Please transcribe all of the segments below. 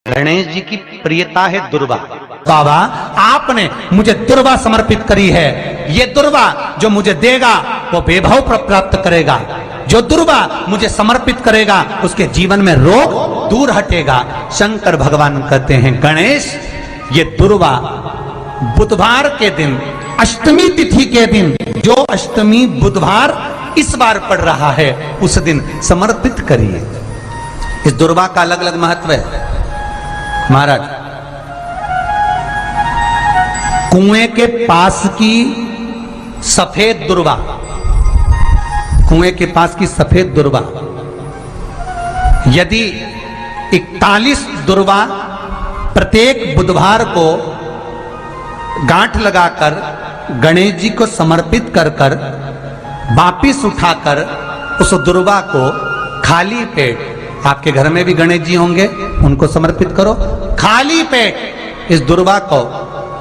गणेश जी की प्रियता है दुर्वा। बाबा आपने मुझे दुर्वा समर्पित करी है, ये दुर्वा जो मुझे देगा वो वैभव प्राप्त करेगा, जो दुर्वा मुझे समर्पित करेगा उसके जीवन में रोग दूर हटेगा। शंकर भगवान कहते हैं गणेश ये दुर्वा बुधवार के दिन अष्टमी तिथि के दिन, जो अष्टमी बुधवार इस बार पड़ रहा है उस दिन समर्पित करिए। इस दुर्वा का अलग अलग महत्व है महाराज। कुएं के पास की सफेद दुर्वा, कुएं के पास की सफेद दुर्वा, यदि 41 दुर्वा प्रत्येक बुधवार को गांठ लगाकर गणेश जी को समर्पित कर कर वापिस उठाकर उस दुर्वा को खाली पेट, आपके घर में भी गणेश जी होंगे उनको समर्पित करो, खाली पेट इस दुर्वा को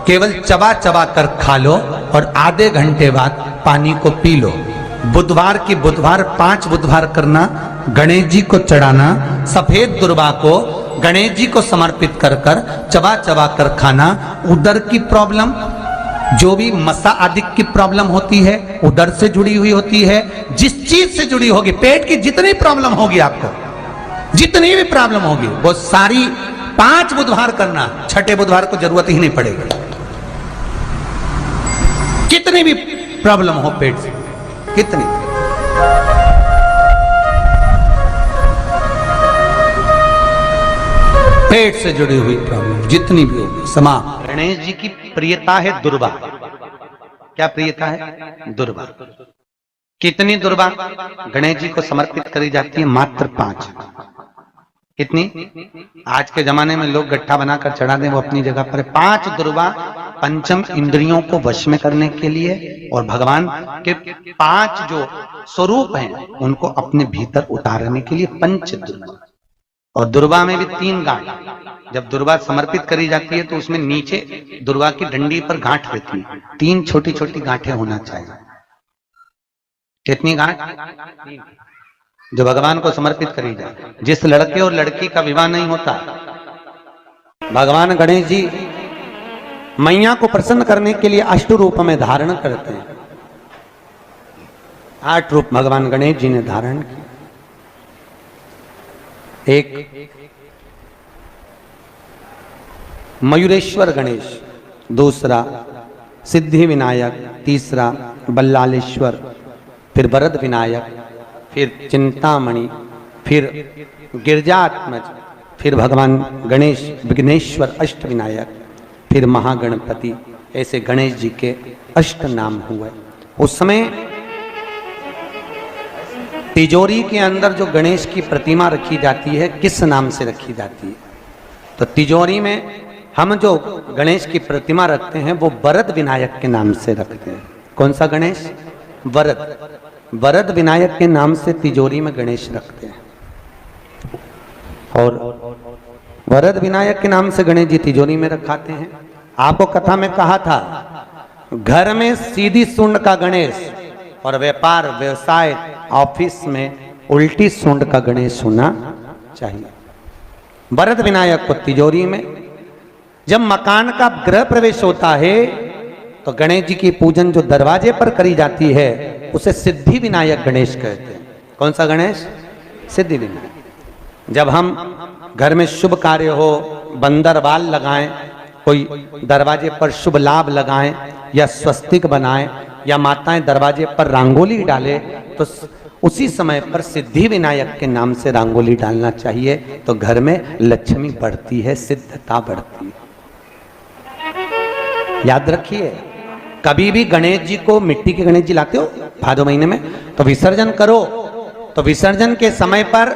केवल चबा चबा कर खा लो और आधे घंटे बाद पानी को पी लो। बुधवार की बुधवार 5 बुधवार करना, गणेश जी को चढ़ाना, सफेद दुर्वा को गणेश जी को समर्पित कर कर चबा चबा कर खाना। उदर की प्रॉब्लम, जो भी मसा आदि की प्रॉब्लम होती है उदर से जुड़ी हुई होती है, जिस चीज से जुड़ी होगी, पेट की जितनी प्रॉब्लम होगी आपको, जितनी भी प्रॉब्लम होगी वो सारी 5 बुधवार करना, छठे बुधवार को जरूरत ही नहीं पड़ेगी। कितनी भी प्रॉब्लम हो पेट से, कितनी पेट से जुड़ी हुई प्रॉब्लम जितनी भी होगी समाप्त। गणेश जी की प्रियता है दुर्वा। क्या प्रियता है? दुर्वा। कितनी दुर्वा गणेश जी को समर्पित करी जाती है? मात्र 5। कितनी? आज के जमाने में लोग गट्ठा बनाकर चढ़ा दें, वो अपनी जगह पर 5 दुर्वा पंचम इंद्रियों को वश में करने के लिए और भगवान के 5 जो स्वरूप हैं उनको अपने भीतर उतारने के लिए 5 दुर्वा। और दुर्वा में भी 3 गांठ। जब दुर्वा समर्पित करी जाती है तो उसमें नीचे दुर्वा की डंडी पर गांठ रहती है, 3 छोटी छोटी गांठें होना चाहिए। कितनी गांठ? जो भगवान को समर्पित करी जाए। जिस लड़के और लड़की का विवाह नहीं होता, भगवान गणेश जी मैया को प्रसन्न करने के लिए 8 रूप में धारण करते हैं। 8 रूप भगवान गणेश जी ने धारण किए। एक मयूरेश्वर गणेश, दूसरा सिद्धि विनायक, तीसरा बल्लालेश्वर, फिर वरद विनायक, फिर चिंतामणि, फिर गिरजात्मज, फिर भगवान गणेश विघ्नेश्वर अष्ट विनायक, फिर महागणपति। ऐसे गणेश जी के 8 नाम हुए। उस समय तिजोरी के अंदर जो गणेश की प्रतिमा रखी जाती है किस नाम से रखी जाती है? तो तिजोरी में हम जो गणेश की प्रतिमा रखते हैं वो वरद विनायक के नाम से रखते हैं। कौन सा गणेश? वरद। वरद विनायक के नाम से तिजोरी में गणेश रखते हैं। और वरद विनायक के नाम से गणेश जी तिजोरी में रखाते हैं। आपको कथा में कहा था, घर में सीधी सूंड का गणेश और व्यापार व्यवसाय ऑफिस में उल्टी सूंड का गणेश होना चाहिए। वरद विनायक को तिजोरी में। जब मकान का गृह प्रवेश होता है तो गणेश जी की पूजन जो दरवाजे पर करी जाती है उसे सिद्धि विनायक गणेश कहते हैं। कौन सा गणेश? सिद्धि विनायक। जब हम घर में शुभ कार्य हो, बंदर बाल लगाएं, कोई दरवाजे पर शुभ लाभ लगाएं या स्वस्तिक बनाएं या माताएं दरवाजे पर रंगोली डाले तो उसी समय पर सिद्धि विनायक के नाम से रंगोली डालना चाहिए। तो घर में लक्ष्मी बढ़ती है, सिद्धता बढ़ती है। याद रखिए, कभी भी गणेश जी को, मिट्टी के गणेश जी लाते हो भादो महीने में, तो विसर्जन करो तो विसर्जन के समय पर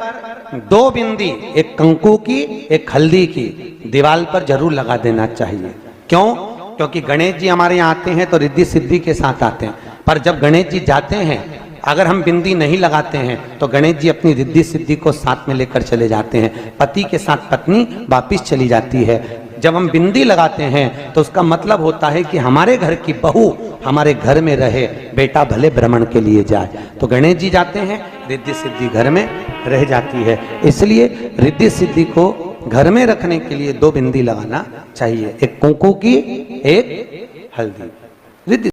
2 बिंदी, एक कंकु की एक हल्दी की, दीवार पर जरूर लगा देना चाहिए। क्यों? क्योंकि गणेश जी हमारे यहाँ आते हैं तो रिद्धि सिद्धि के साथ आते हैं, पर जब गणेश जी जाते हैं अगर हम बिंदी नहीं लगाते हैं तो गणेश जी अपनी रिद्धि सिद्धि को साथ में लेकर चले जाते हैं। पति के साथ पत्नी वापिस चली जाती है। जब हम बिंदी लगाते हैं तो उसका मतलब होता है कि हमारे घर की बहू हमारे घर में रहे, बेटा भले भ्रमण के लिए जाए। तो गणेश जी जाते हैं, रिद्धि सिद्धि घर में रह जाती है। इसलिए रिद्धि सिद्धि को घर में रखने के लिए 2 बिंदी लगाना चाहिए, एक कुंकू की, एक हल्दी। रिद्धि